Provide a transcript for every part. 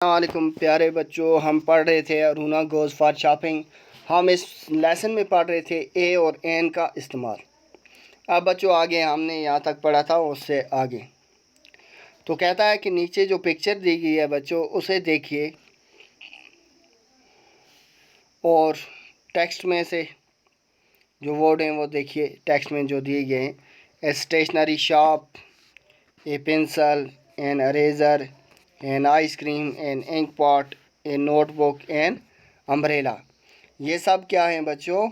अस्सलामुअलैकुम प्यारे बच्चों, हम पढ़ रहे थे अरुणा गोज़ फॉर शॉपिंग। हम इस लेसन में पढ़ रहे थे ए और एन का इस्तेमाल। अब बच्चों आगे हमने यहाँ तक पढ़ा था, उससे आगे तो कहता है कि नीचे जो पिक्चर दी गई है बच्चों उसे देखिए और टेक्स्ट में से जो वर्ड हैं वो देखिए। टेक्स्ट में जो दिए गए हैं, a stationery shop, a pencil, an eraser, an ice cream, an ink pot, a notebook, an umbrella. ये सब क्या हैं बच्चों?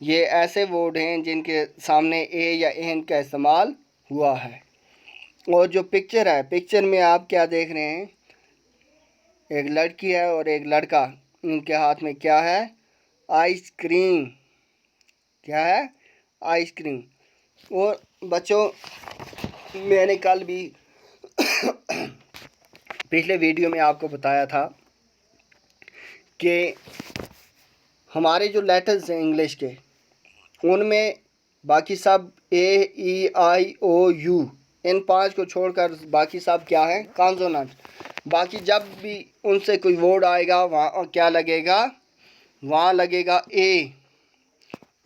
ये ऐसे वर्ड हैं जिनके सामने ए या एन का इस्तेमाल हुआ है। और जो पिक्चर है, पिक्चर में आप क्या देख रहे हैं? एक लड़की है और एक लड़का। उनके हाथ में क्या है? आइसक्रीम। क्या है? आइसक्रीम। और बच्चों मैंने कल भी पिछले वीडियो में आपको बताया था कि हमारे जो लेटर्स हैं इंग्लिश के, उनमें बाकी सब ए ई आई ओ यू, इन 5 को छोड़कर बाकी सब क्या है? कॉन्सोनेंट। बाकी जब भी उनसे कोई वर्ड आएगा वहाँ क्या लगेगा? वहाँ लगेगा ए।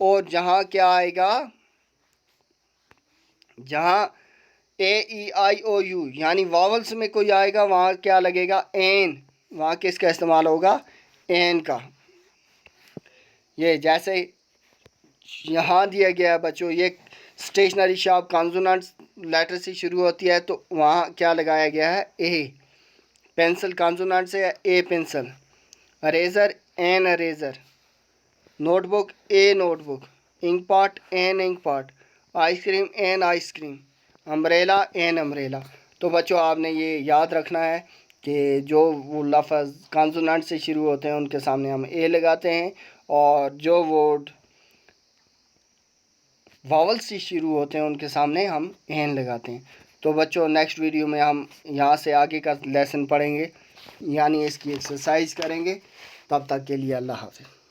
और जहाँ क्या आएगा? जहाँ ए ई आई ओ यू यानी वावल्स में कोई आएगा वहाँ क्या लगेगा? एन। वहाँ किसका इस्तेमाल होगा? एन का। ये जैसे यहाँ दिया गया है बच्चों, ये स्टेशनरी शॉप कॉन्सोनेंट लेटर से शुरू होती है तो वहाँ क्या लगाया गया है? ए। पेंसिल कॉन्सोनेंट से a pencil. Eraser an eraser. Notebook a notebook. Ink pot an ink pot. Ice cream an ice cream. Umbrella an umbrella. तो बच्चों आपने ये याद रखना है कि जो वो लफ्ज़ कॉन्सोनेंट से शुरू होते हैं उनके सामने हम ए लगाते हैं, और जो वर्ड वावल से शुरू होते हैं उनके सामने हम एन लगाते हैं। तो बच्चों नेक्स्ट वीडियो में हम यहाँ से आगे का लेसन पढ़ेंगे, यानी इसकी एक्सरसाइज करेंगे। तब तक के लिए अल्लाह हाफ़िज़।